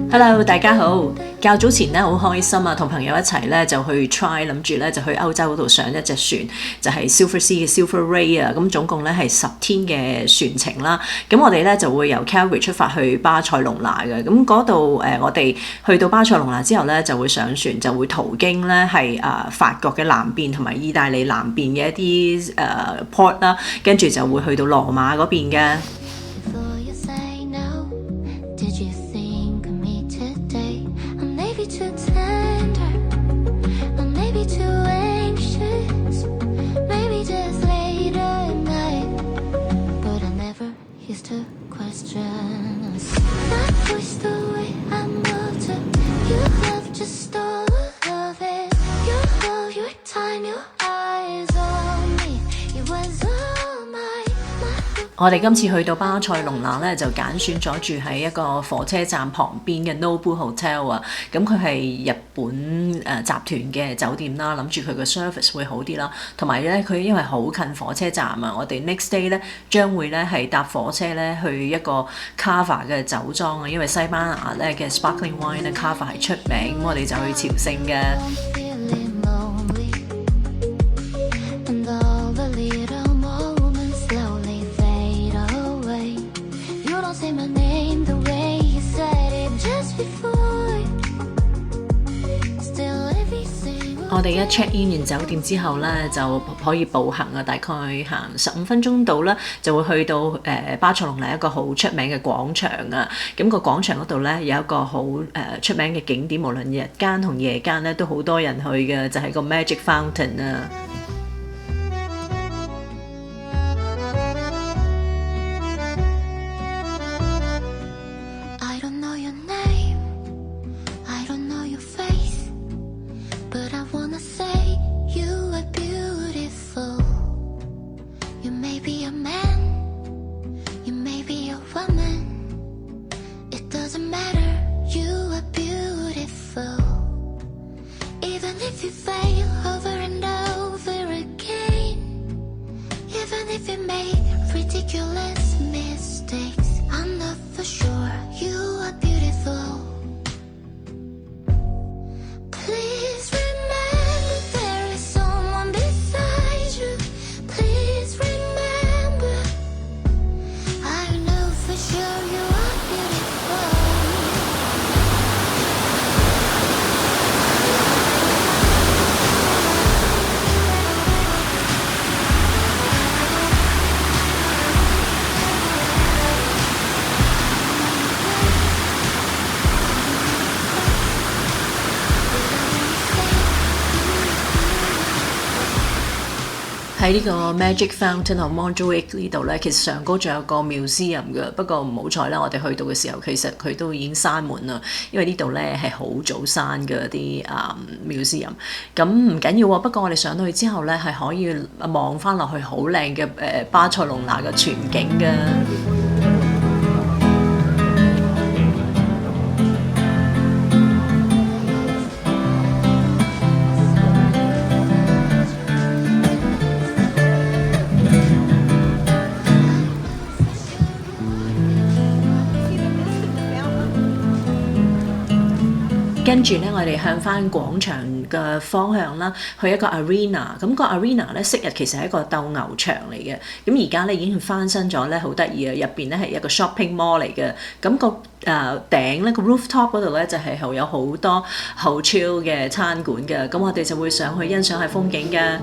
Hello，大家好。較早前咧好開心啊，同朋友一齊咧就去 try， 諗住咧就去歐洲嗰度上一隻船，就係 Silver Sea 嘅 Silver Ray 啊。咁總共咧係10天嘅船程啦。咁我哋咧就會由 Calgary 出發去巴塞隆拿嘅。咁嗰度我哋去到巴塞隆拿之後咧就會上船，就會途經咧係法國嘅南邊同埋意大利南邊嘅一啲port 啦，跟住就會去到羅馬嗰邊嘅。我哋今次去到巴塞隆拿咧，就揀選咗住喺一個火車站旁邊嘅 Nobu Hotel 啊。咁佢係日本集團嘅酒店啦，諗住佢個 service 會好啲啦。同埋咧，佢因為好近火車站啊，我哋 next day 咧將會咧係搭火車咧去一個 Cava 嘅酒莊啊。因為西班牙咧嘅 sparkling wine 咧 Cava 係出名，咁我哋就去朝聖嘅。我哋一 check in 完酒店之後咧，就可以步行啊，大概行15分鐘到啦，就會去到巴塞隆拿一個好出名嘅廣場啊。咁個廣場嗰度咧有一個好出名嘅景點，無論日間同夜間咧都好多人去嘅，就係個 Magic Fountain 啊。喺呢個 Magic Fountain of Montjuic 呢度咧，其實上高仲有個 museum 嘅，不過唔好彩啦，我哋去到嘅時候，其實佢都已經閂門啦，因為呢度咧係好早閂嘅啲museum。咁唔緊要喎，不過我哋上到去之後咧，係可以望翻落去好靚嘅巴塞隆拿嘅全景嘅。跟住咧，我哋向翻廣場嘅方向啦，去一個 arena。咁個 arena咧，昔日其實係一個鬥牛場嚟嘅。咁而家咧已經翻新咗咧，好得意啊！入邊咧係一個 shopping mall 嚟嘅。咁個頂咧個 rooftop 嗰度咧就係有好多好 chill 嘅餐館嘅。咁我哋就會上去欣賞下風景嘅。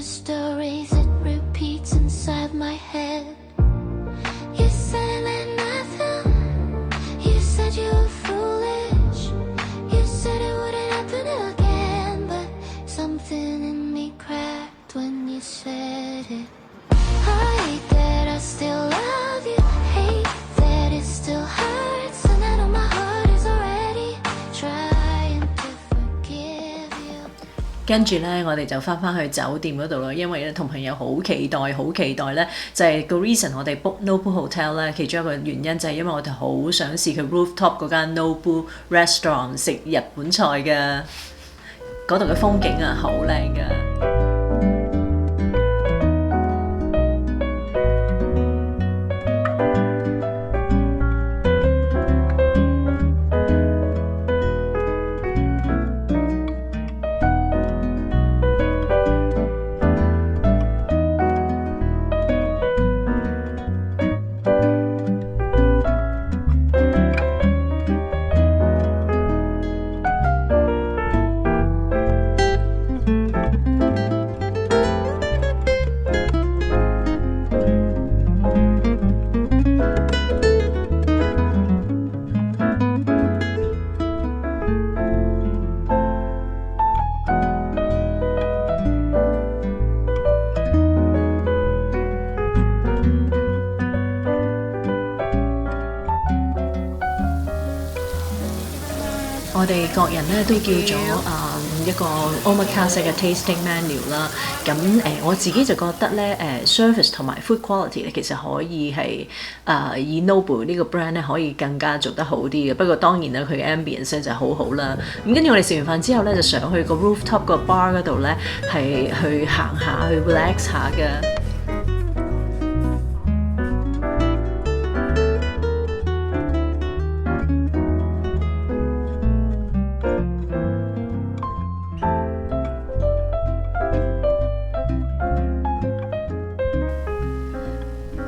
Stories it repeats inside my head. You say that nothing 跟住咧，我哋就翻去酒店嗰度啦，因為咧同朋友好期待咧，就係個 reason 我哋 book Nobu Hotel 咧，其中一個原因就係因為我哋好想試佢 rooftop 嗰間 Nobu Restaurant 食日本菜嘅，嗰度嘅風景啊好靚㗎。我哋各人咧都叫咗一個 omakase 嘅 tasting menu 啦。咁我自己就覺得咧service 同埋 food quality 咧其實可以係以 Nobu 呢個 brand 咧可以更加做得好啲嘅。不過當然啦，佢嘅 ambience 咧就好好啦。咁跟住我哋食完飯之後咧，就上去個 rooftop 個 bar 嗰度咧係去行下去 relax 下嘅。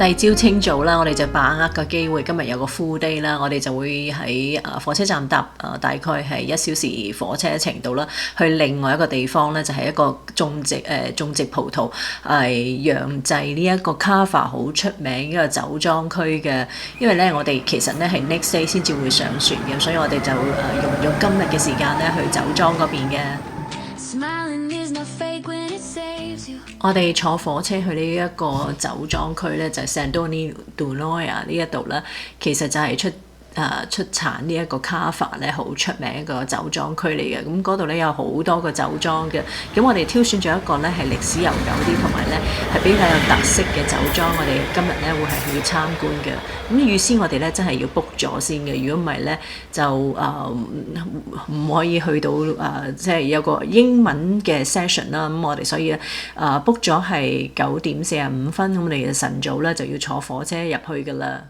第二朝清早啦，我哋就把握個機會，今日有個 full day 啦，我哋就會喺火車站搭大概係1小時火車程度啦，去另外一個地方咧，就係一個種植葡萄釀製呢一個 Cava 好出名一個酒莊區嘅。因為咧我哋其實咧係 next day 先至會上船嘅，所以我哋就用今日嘅時間咧去酒莊嗰邊嘅。我哋坐火車去呢一個酒莊區咧，就係 Sandoni Dunoia 呢一度啦，其實就係出產呢一個 Cava 咧，好出名一個酒莊區嚟嘅。咁嗰度咧有好多個酒莊嘅，咁我哋挑選咗一個咧係歷史悠久啲，同埋咧係比較有特色嘅酒莊。我哋今日咧會係去參觀嘅。咁預先我哋咧真係要 book 咗先嘅，如果唔係咧就唔可以去到即係有個英文嘅 session 啦。咁我哋所以book 咗係9:45，咁我哋晨早咧就要坐火車入去㗎啦。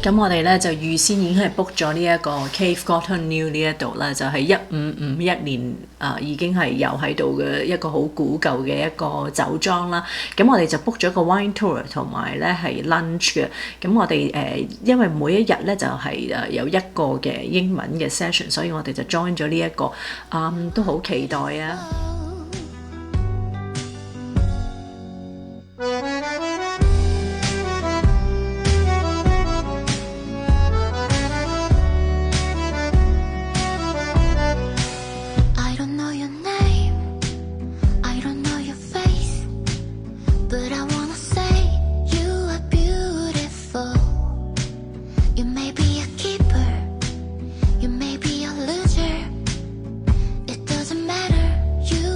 咁我哋咧就預先已經係 book 咗呢一個 Cave Gotthard New 呢一度啦，就係1551年已經係有喺度嘅一個好古舊嘅一個酒莊啦。咁我哋就 book 咗個 wine tour 同埋咧係 lunch 嘅。咁我哋因為每一日咧就係有一個嘅英文嘅 session， 所以我哋就 join 咗呢一個，都好期待啊！You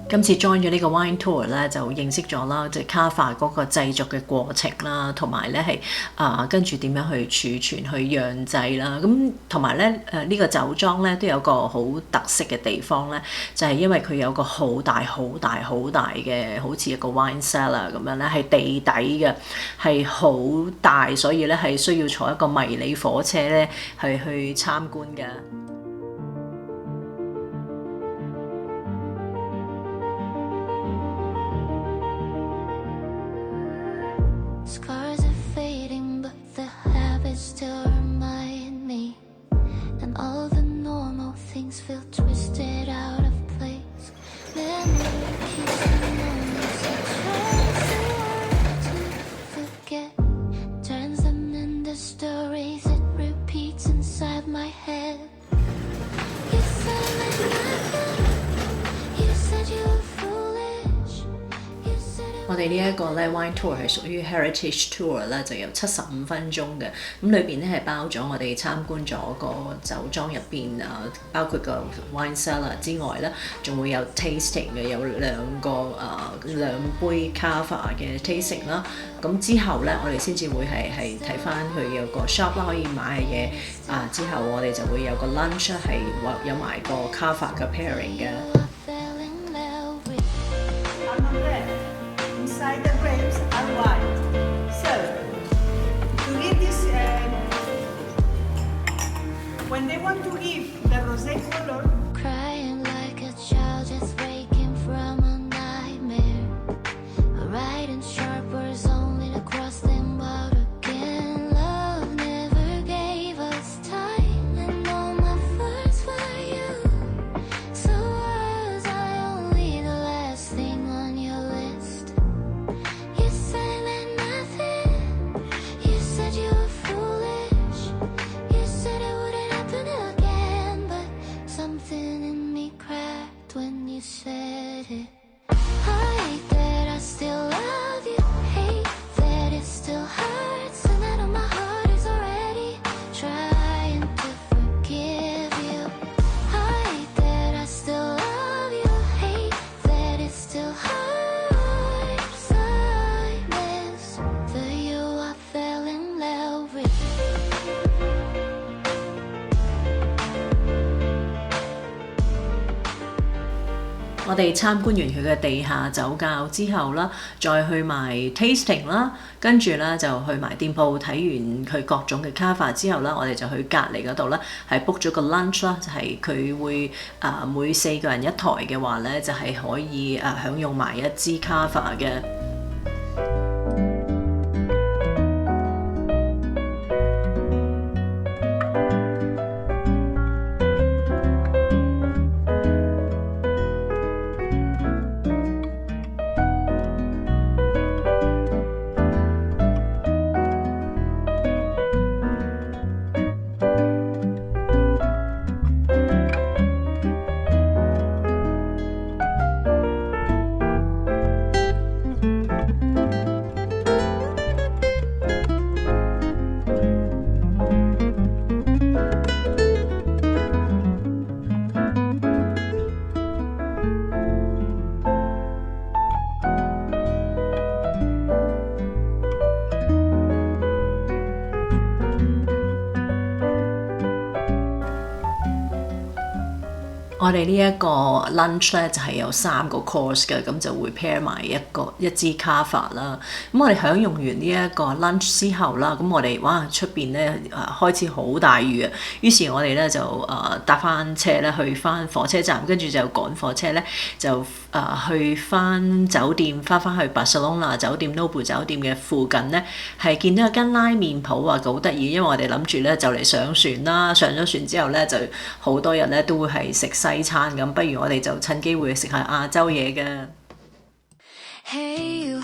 今次 join 咗呢個 wine tour 咧，就認識咗啦，即係卡法嗰個製作嘅過程啦，同埋咧係跟住點樣去儲存、去釀製啦。咁同埋咧呢個酒莊咧都有個好特色嘅地方咧，就係因為佢有個好大嘅，好似一個 wine cellar 咁樣咧，係地底嘅，係好大，所以咧係需要坐一個迷你火車咧係去參觀嘅。Scars are fading, but the habits still remind me. And all the normal things feel twisted out of place. Memory keeps me moments I try so hard to forget. Turns them into stories it repeats inside my head. You said like nothing. You said you were foolish. You said it 我哋呢一個咧 wine tour 係屬於 heritage tour 啦，就有75分鐘嘅。咁裏邊咧係包咗我哋參觀咗個酒莊入邊包括個 wine cellar 之外咧，仲會有 tasting 嘅，有兩杯 cava 嘅 tasting 啦。咁之後咧，我哋先至會係睇翻佢有個 shop 啦，可以買嘢之後我哋就會有個 lunch 係有埋個 cava 嘅 pairing 嘅。fell in love with. are not red. Inside the grapes are white. So, to give this, when they want to give the rosé color, Crying like a child just waking from a nightmare. Writing sharp words only to cross them out again. Love never gave us time, and all my words for you. So was I only the last thing on your list? You said that nothing. You said you were foolish. You said it wouldn't happen again, but something in me cracked when you said it. I hate that I still love you. Hate that it still hurts, and I know my heart is already trying to forgive you. I hate that I still love you. Hate that it still hurts. I miss the you I fell in love with. 我哋參觀完佢嘅地下酒窖之後啦，再去埋 tasting 啦，跟住咧就去埋店鋪睇完佢各種嘅 cava 之後啦，我哋就去隔離嗰度咧係 book 咗個 lunch 啦，就係佢會每4個人一台嘅話咧，就係可以享用埋一支 cava 嘅。我哋呢一個 lunch 咧就係有3個 course 嘅，咁就會 pair 埋一支 cava 啦。咁我哋享用完呢一個 lunch 之後啦，咁我哋出邊咧開始好大雨啊，於是我哋咧就搭翻車咧去翻火車站，跟住就趕火車咧就去翻酒店，翻去 Barcelona 酒店 Noble 酒店嘅附近咧，係見到有間拉麵鋪啊，好得意，因為我哋諗住咧就嚟上船啦，上咗船之後咧就好多日咧都會係食西餐咁，不如我哋就趁機會食下亞洲嘢嘅。Hey you,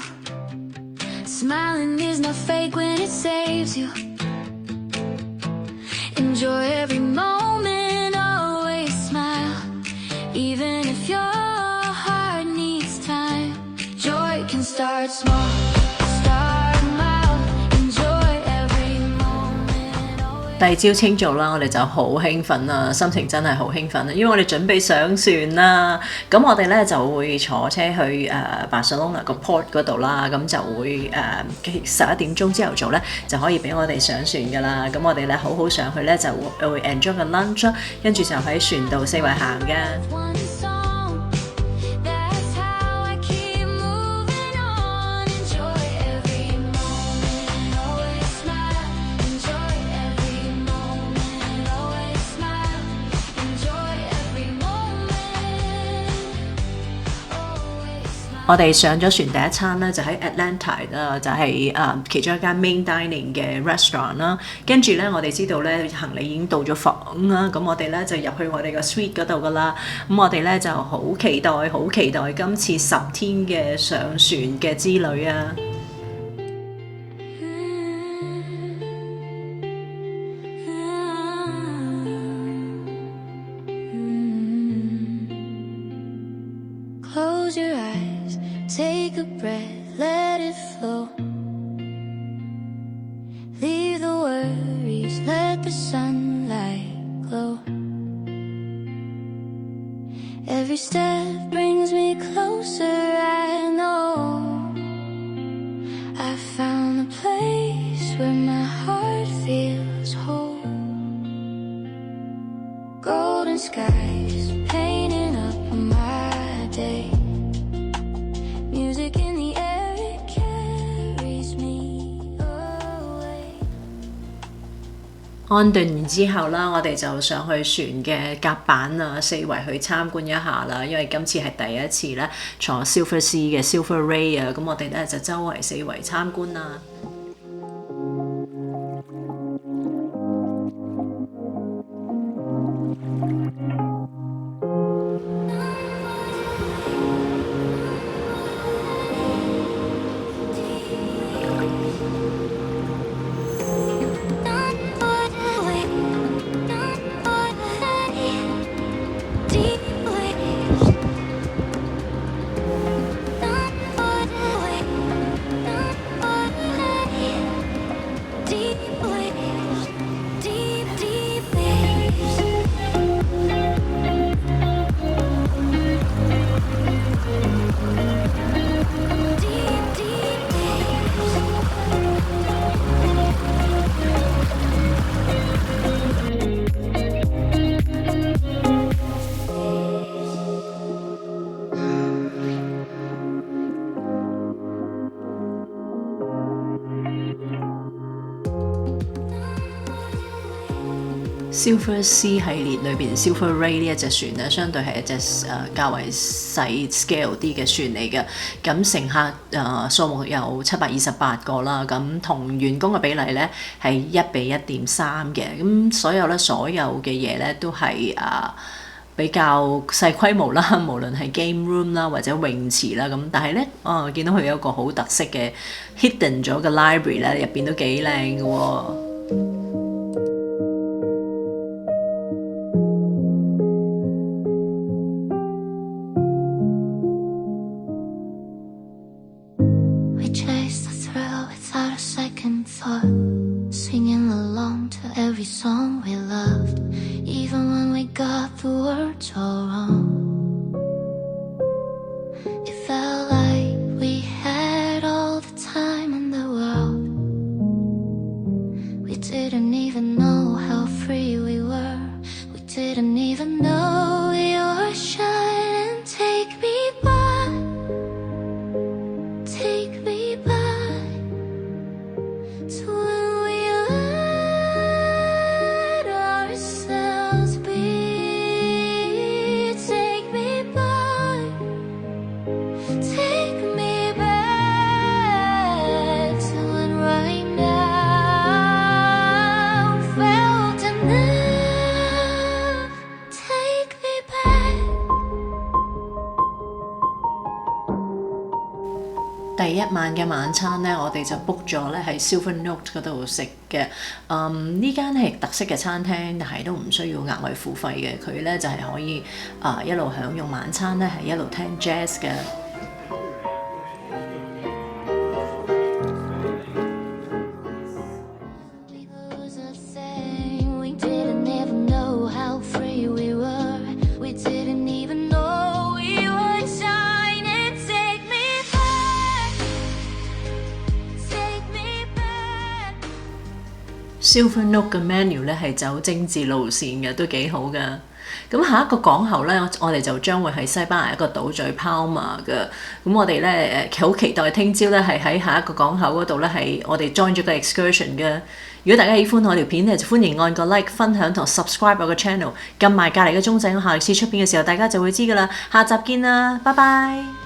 smiling is not fake when it saves you. Enjoy every moment, always smile. Even if your heart needs time, joy can start small, start mild. Enjoy every moment, always. 第二朝清早啦，我哋就好興奮啦，心情真係好興奮啦，因為我哋準備上船啦。咁我哋咧就會坐車去Barcelona 個 port 嗰度啦，咁就會11點鐘朝頭早咧就可以俾我哋上船㗎啦。咁我哋咧好好上去咧就會 enjoy 個 lunch， 跟住就喺船度四圍行嘅。One song, that's how I keep moving on. Enjoy every moment, always smile. Enjoy every moment, always smile. Enjoy every moment, always smile. 我哋上咗船第一餐咧就喺 Atlanta 啦，就係其中一間 main dining 嘅 restaurant 啦。跟住咧我哋知道咧行李已經到咗房啦，咁我哋咧就入去我哋個 suite 嗰度噶啦。咁我哋咧就好期待今次10天嘅上船嘅之旅啊！Close your eyes, take a breath, let it flow. Leave the worries, let the sunlight glow. Every step brings me closer, I know. I found the place where my heart feels whole. Golden skies painting up my day. Music in the air, it carries me away. 安頓完之後啦，我哋就上去船嘅甲板啊，四圍去參觀一下啦。因為今次係第一次咧坐 Silver Sea 嘅 Silver Ray 啊，咁我哋咧就周圍四圍參觀啦。Silver Sea 系列裏邊 Silver Ray 呢一隻船咧，相對係一隻較為細 scale 啲嘅船嚟嘅。咁乘客數目有728個啦，咁同員工嘅比例咧係1:1.3嘅。咁所有嘅嘢咧都係比較細規模啦，無論係 game room 啦或者泳池啦咁。但係咧，見到佢有一個好特色嘅 hidden 咗嘅 library 咧，入邊都幾靚嘅喎。We chase the thrill without a second thought, singing along to every song we loved, even when we got the words all wrong. It felt like we had all the time in the world. We didn't even know how free we were. We didn't even know you were shining. Take me back, take me back to when we let ourselves be. Take me back, take me back to when right now felt enough. Take me back. 第一晚嘅晚餐咧，我哋就 book 咗咧喺 Silver Note 嗰度食嘅。呢間係特色嘅餐廳，但係都唔需要額外付費嘅。佢咧就係可以一路享用晚餐咧，係一路聽 jazz 嘅。We lose a thing. Silver Note 嘅 menu 咧係走精緻路線嘅，都幾好噶。咁下一個港口咧，我哋就將會喺西班牙一個島嶼 Palma 嘅。咁我哋咧好期待聽朝咧係喺下一個港口嗰度咧係我哋 join 咗個 excursion 嘅。如果大家喜歡我條片咧，就歡迎按個 like、分享同 subscribe 我個 channel，撳埋隔離嘅鐘仔，我下次出片嘅時候大家就會知噶啦。下集見啦，拜拜。